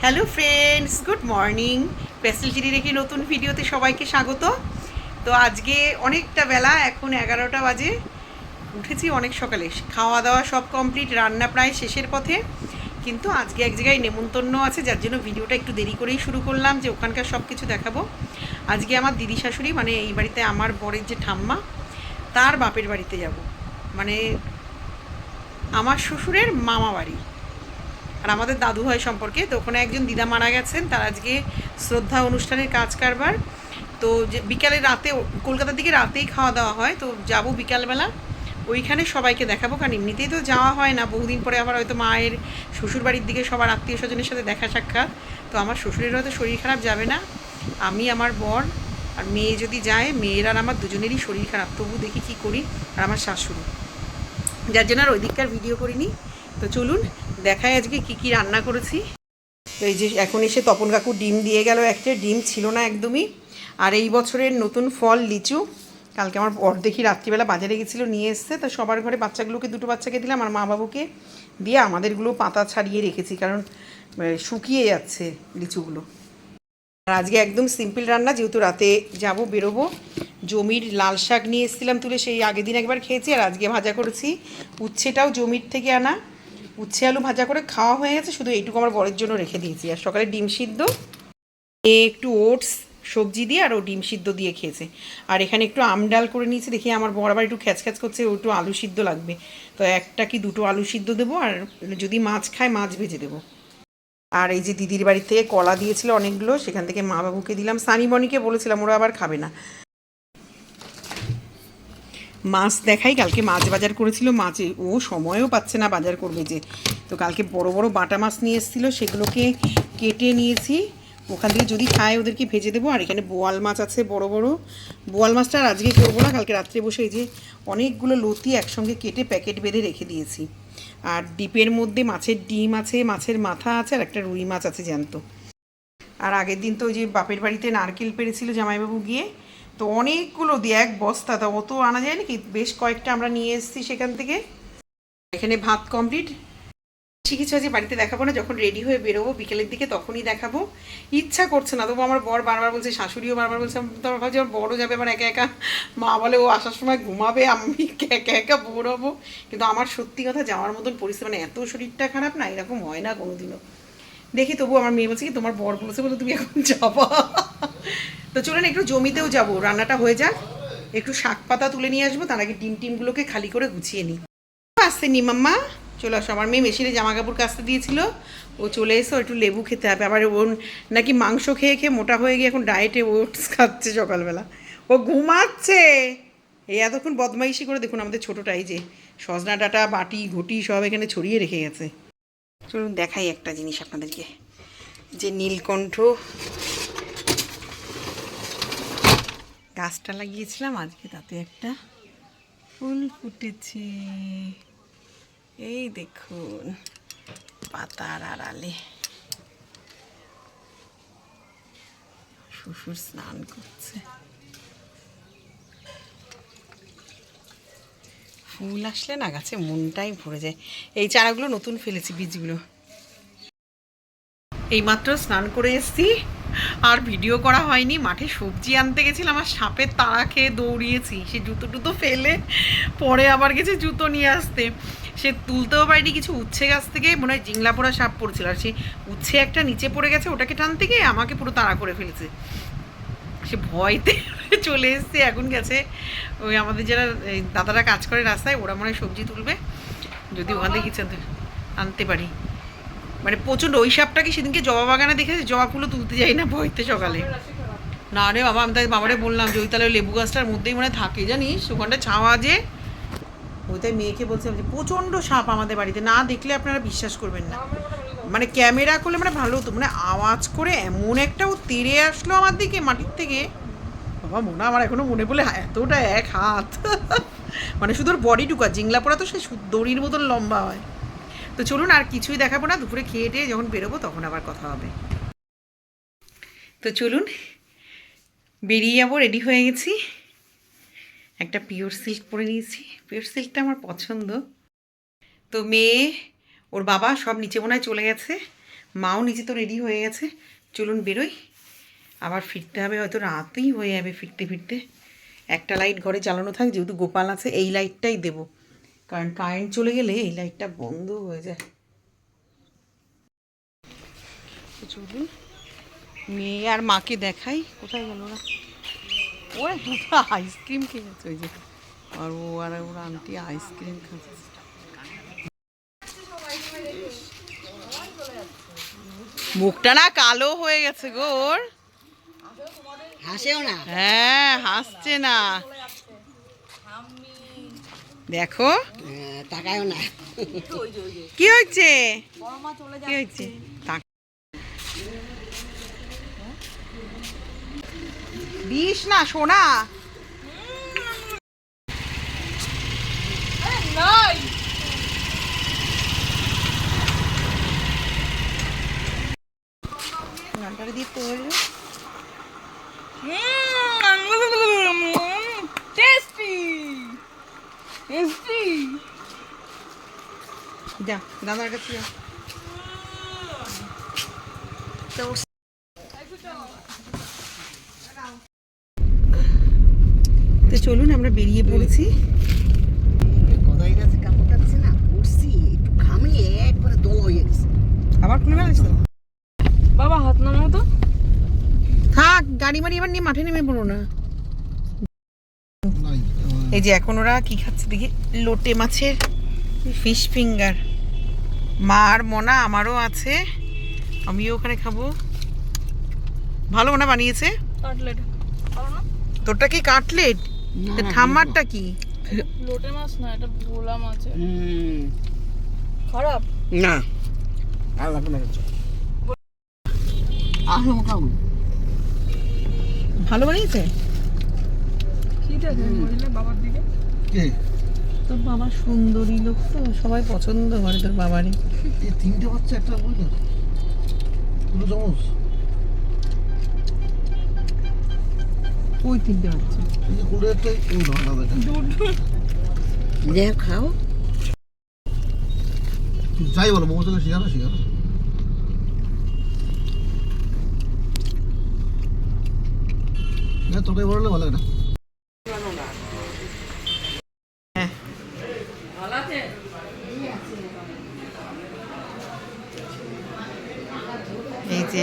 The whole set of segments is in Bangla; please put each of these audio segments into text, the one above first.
Hello friends, good morning. পেস্টেল চিরির একটি নতুন ভিডিওতে সবাইকে স্বাগত। তো আজকে অনেকটা বেলা, এখন 11টা বাজে। উঠেছি অনেক সকালে, খাওয়া দাওয়া সব কমপ্লিট, রান্না প্রায় শেষের পথে। কিন্তু আজকে এক জায়গায় নেমন্তন্ন আছে, যার জন্য ভিডিওটা একটু দেরি করেই শুরু করলাম, যে ওখানকার সব কিছু দেখাবো। আজকে আমার দিদি শাশুড়ি, মানে এই বাড়িতে আমার বরের যে ঠাম্মা, তার বাপের বাড়িতে যাব, মানে আমার শ্বশুরের মামা বাড়ি। আর আমাদের দাদু হয় সম্পর্কে। তো ওখানে একজন দিদা মারা গেছেন, তার আজকে শ্রদ্ধা অনুষ্ঠানের কাজ কারবার। তো যে বিকালে রাতে, কলকাতার দিকে রাতেই খাওয়া দাওয়া হয়, তো যাব বিকালবেলা ওইখানে সবাইকে দেখাবো। কারণ এমনিতেই তো যাওয়া হয় না, বহুদিন পরে আবার হয়তো মায়ের শ্বশুরবাড়ির দিকে সবার আত্মীয় স্বজনের সাথে দেখা সাক্ষাৎ। তো আমার শ্বশুরের হয়তো শরীর খারাপ, যাবে না। আমি, আমার বর আর মেয়ে যদি যায়, মেয়ের আর আমার দুজনেরই শরীর খারাপ, তবু দেখি কী করি। আর আমার শাশুড়ি, যার জন্য আর ওই দিককার ভিডিও করিনি। তো চলুন দেখাই আজকে কি কি রান্না করেছি। তো এই যে এখন এসে তপন কাকু ডিম দিয়ে গেল, একটা ডিম ছিল না একদমই। আর এই বছরের নতুন ফল লিচু, কালকে আমার বর দেখি রাত্রিবেলা বাজারে গেছিলো, নিয়ে এসছে। তো সবার ঘরে বাচ্চাগুলোকে, দুটো বাচ্চাকে দিলাম, আর মা বাবুকে দিয়ে আমাদেরগুলো পাতা ছাড়িয়ে রেখেছি, কারণ শুকিয়ে যাচ্ছে লিচুগুলো। আর আজকে একদম সিম্পল রান্না, যেহেতু রাতে যাব, বেরোবো। জমির লাল শাক নিয়ে এসেছিলাম তুলে, সেই আগের দিন একবার খেয়েছি, আর আজকে ভাজা করেছি। উচ্ছেটাও জমির থেকে আনা, উচ্ছে আলু ভাজা করে খাওয়া হয়ে গেছে, শুধু এইটুকু আমার বরের জন্য রেখে দিয়েছি। আর সকালে ডিম সিদ্ধ, একটু ওটস সবজি দিয়ে, আর ও ডিম সিদ্ধ দিয়ে খেয়েছে। আর এখানে একটু আম ডাল করে নিয়েছি, দেখি আমার বর আবার একটু খ্যাচ করছে, ও একটু আলু সিদ্ধ লাগবে। তো একটা কি দুটো আলু সিদ্ধ দেবো, আর যদি মাছ খায় মাছ ভেজে দেবো। আর এই যে দিদির বাড়ি থেকে কলা দিয়েছিল অনেকগুলো, সেখান থেকে মা বাবুকে দিলাম। সানিমণিকে বলেছিলাম, ওরা আবার খাবে না। মাছ দেখাই, কালকে মাছ বাজার করেছিল, মাছে ও সময়ও পাচ্ছে না বাজার করবে যে। তো কালকে বড় বড় বাটা মাছ নিয়ে এসেছিলো, সেগুলোকে কেটে নিয়েছি। ওখান থেকে যদি খায় ওদেরকে ভেজে দেবো। আর এখানে বোয়াল মাছ আছে বড় বড়। বোয়াল মাছটা আর আজকে করবো না, কালকে রাত্রে বসে এই যে অনেকগুলো লতি একসঙ্গে কেটে প্যাকেট বেঁধে রেখে দিয়েছি। আর ডিপের মধ্যে মাছের ডিম আছে, মাছের মাথা আছে, আর একটা রুই মাছ আছে জ্যান্ত। আর আগের দিন তো ওই যে বাপের বাড়িতে নারকেল পেড়েছিল জামাইবাবু গিয়ে, তো অনেকগুলো দিয়ে এক বস্তা, তা অত আনা যায় নাকি, বেশ কয়েকটা আমরা নিয়ে এসেছি সেখান থেকে। এখানে ভাত কমপ্লিট। ঠিক আছে, আজকে বাড়িতে দেখাবো না, যখন রেডি হয়ে বেরোবো বিকেলের দিকে তখনই দেখাবো। ইচ্ছা করছে না, তবু আমার বর বারবার বলছে, শাশুড়িও বারবার বলছে। তো আমার ভাবছি আমার বড়ো যাবে আমার একা একা, মা বলে ও আসার সময় ঘুমাবে, আমি একা একা বোর হবো। কিন্তু আমার সত্যি কথা যাওয়ার মতন পরিস্থিতি, মানে এত শরীরটা খারাপ না, এরকম হয় না কোনোদিনও। দেখি, তবু আমার মেয়ে বলছে কি, তোমার বর বলেছে বলে তুমি এখন যাবা। তো চলুন একটু জমিতেও যাব, রান্নাটা হয়ে যাক, একটু শাক পাতা তুলে নিয়ে আসবো, তার আগে ডিমগুলোকে খালি করে গুছিয়ে নিই। আসতে নি মাম্মা, চলে আসো। আমার মেয়ে মেশিনে জামা কাপড় কাচতে দিয়েছিল, ও চলে এসো। একটু লেবু খেতে হবে, আবার ওর নাকি মাংস খেয়ে খেয়ে মোটা হয়ে গিয়ে এখন ডায়েটে ওটস খাচ্ছে সকালবেলা। ও ঘুমাচ্ছে। এই এতক্ষণ বদমাইশি করে দেখুন আমাদের ছোটোটাই যে সজনা ডাঁটা বাটি ঘটি সব এখানে ছড়িয়ে রেখে গেছে। চলুন দেখাই একটা জিনিস আপনাদেরকে, যে নীলকণ্ঠ গাছটা লাগিয়েছিলাম আজকে, তাতে একটা ফুল ফুটেছে। এই দেখুন, পাতার আড়ালে। শ্বশুর স্নান করছে। ফুল আসলে না গাছে মনটাই ভরে যায়। এই চারাগুলো নতুন ফেলেছি, বীজগুলো। এইমাত্র স্নান করে এসেছি, আর ভিডিও করা হয়নি। মাঠে সবজি আনতে গেছিলাম, আর সাপের তাড়া খেয়ে দৌড়িয়েছি, সে জুতো টুতো ফেলে পরে আবার গেছে জুতো নিয়ে আসতে। সে তুলতেও পারিনি কিছু। উচ্ছে গাছ থেকে মনে হয় জিংলা পোড়া সাপ পড়ছিল, আর সে উচ্ছে একটা নিচে পড়ে গেছে, ওটাকে টানতে গিয়ে আমাকে পুরো তাড়া করে ফেলেছে। সে ভয়তে চলে এসছে। এখন গেছে ওই আমাদের যারা দাদারা কাজ করে রাস্তায়, ওরা মনে হয় সবজি তুলবে, যদি ওখান থেকে কিছু আনতে পারি। মানে প্রচণ্ড ওই সাপটাকে সেদিনকে জবা বাগানে দেখেছি, জবা ফুলও তুলতে যাই না ভয়তে সকালে। না রে বাবা, আমি তাই বাবারে বললাম যে ওই তাহলে লেবু গাছটার মধ্যেই মনে থাকে, জানিস ওখানটা ছাওয়া যে। ওই তাই মেয়েকে বলছিলাম যে প্রচণ্ড সাপ আমাদের বাড়িতে, না দেখলে আপনারা বিশ্বাস করবেন না। মানে ক্যামেরা করলে মানে ভালো হতো, মানে আওয়াজ করে এমন একটা ও তেড়ে আসলো আমার দিকে মাটির থেকে। বাবা মনে, আমার এখনো মনে পড়লে এতটা এক হাত। মানে শুধু ওর বডি টুকা, জিংলা পড়া তো সে দড়ির মতন লম্বা হয়। তো চলুন আর কিছুই দেখাবো না, দুপুরে খেয়ে টেয়ে যখন বেরোবো তখন আবার কথা হবে। তো চলুন বেরিয়ে যাবো, রেডি হয়ে গেছি। একটা পিওর সিল্ক পরে নিয়েছি, পিওর সিল্কটা আমার পছন্দ। তো মেয়ে, ওর বাবা সব নিচে মনে হয় চলে গেছে, মাও নিচে তো রেডি হয়ে গেছে, চলুন বেরোই। আবার ফিরতে হবে, হয়তো রাতেই হয়ে যাবে ফিরতে ফিরতে। একটা লাইট ঘরে জ্বালানো থাক, যেহেতু গোপাল আছে এই লাইটটাই দেবো, কারণ কারেন্ট চলে গেলে এই লাইটটা বন্ধ হয়ে যায়। চলুন মেয়ে আর মাকে দেখাই, কোথায় গেল ওরা? ওরা আইসক্রিম খেয়েছে ওই যে, আর ও আর ওর আন্টি আইসক্রিম খাচ্ছে। মুখটা না কালো হয়ে গেছে গো ওর, হাসেও না। হ্যাঁ হাসছে না, দেখো তাকায়ও না। কি হয়েছে, কি হয়েছে? দিস না সোনা, গানটা দিয়ে তো যা দাদার কাছে যা। তো চলুন আমরা বেরিয়ে পড়েছি। কোথায় গেছে কাপড়টা দিছে না, উঠছি একটু ঘামিয়ে একবারে দল হয়ে গেছে। আবার খুলে গেছে বাবা, হাত নামাও তো। থাক, গাড়ি মাড়ি এবার নিয়ে মাঠে নেমে পড়ো না। এই যে এখন ওরা কি খাচ্ছে দেখি, লোটে মাছের ফিশ ফিঙ্গার। মা আর মনা, আমারও আছে, আমিও ওখানে খাবো। ভালো মনে বানিয়েছে। কাটলেট ভালো না? তোরটা কি কাটলেট? ঠাম্মারটা কি? লোটে মাছ না, এটা ভোলা মাছ। খারাপ না, আর লাগবে না কিছু। আসো খাও। ভালো বানিয়েছে। কি দেখে মহিলা বাবার দিকে? কে? তোর বাবা সুন্দরী লোক তো, সবাই পছন্দ করে তোর বাবারই। এই তিনটে বাচ্চা একটা বুঝলো, দুটো চামচ। ওই তিনটে বাচ্চা এই যে কুড়ে একটা এই ধরনা দেখা। যে খাও। যাই বলো মোমো চলে শিখানো শিখানো। না তোকে বললে ভালো না। এই যে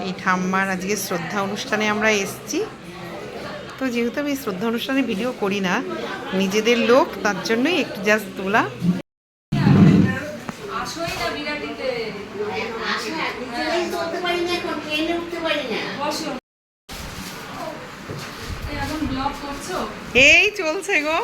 এই ঠাম্মার আজকে শ্রদ্ধা অনুষ্ঠানে আমরা এসেছি। তো যেহেতু আমি শ্রদ্ধা অনুষ্ঠানে ভিডিও করি না, নিজেদের লোক, তার জন্যই একটু জাস্ট তোলা। এই চলছে গো।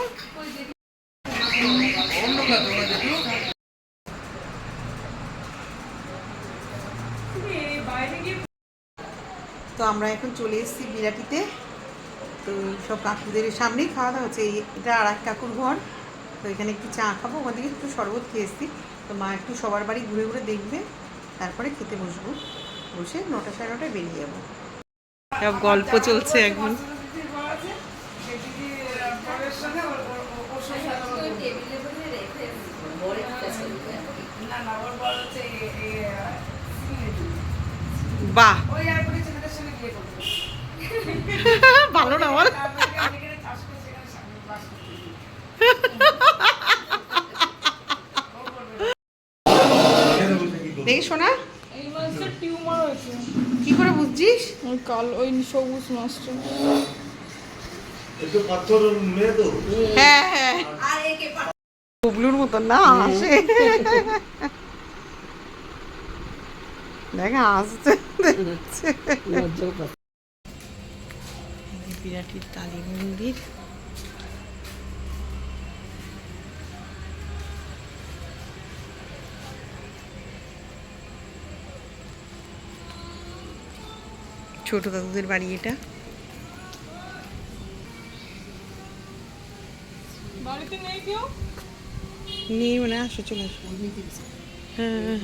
তো আমরা এখন চলে এসেছি বিরাটিতে। তো সব কাকুদের সামনেই খাওয়া দাওয়া হচ্ছে। এটা আর এক কাকুর ঘর, তো এখানে একটু চা খাবো, ওখান থেকে একটু শরবত খেয়ে এসেছি। তো মা একটু সবার বাড়ি ঘুরে ঘুরে দেখবে, তারপরে খেতে বসবো। বসে 9টা সাড়ে 9টায় বেরিয়ে যাবো। সব গল্প চলছে এখন। বাহ ভালো না বল। দেখি শোনা, এই মাছটা টিউমার হয়েছে। কি করে বুঝছিস? ওই ওই সবুজ মাছটা। একটু পাথর মেয়ে তো। হ্যাঁ হ্যাঁ, বুবলুর মতন না আসে, দেখা আসছে। বিরাটির কালী মন্দির। ছোট দাদুদের বাড়ি এটা। বাড়িতে নেই কেউ? নেই মানে, আসো চলে আসো। হ্যাঁ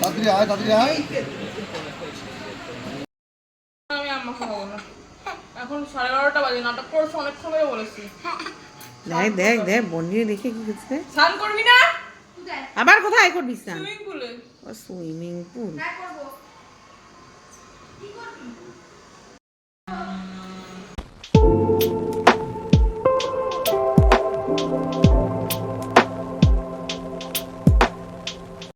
তাড়াতাড়ি আয়, তাড়াতাড়ি আয়। আমি আম্মা খাবো না। এখন 11:30 বাজে, নাটক করছো অনেক সময় বলেছি। দেখ দেখ দেখ বন্ডিয়ে দেখে কি হচ্ছে। স্নান করবি না? আবার কোথায় করবিস না? সুইমিং পুলে। Swimming pool. হ্যাঁ করবো। কি করবি?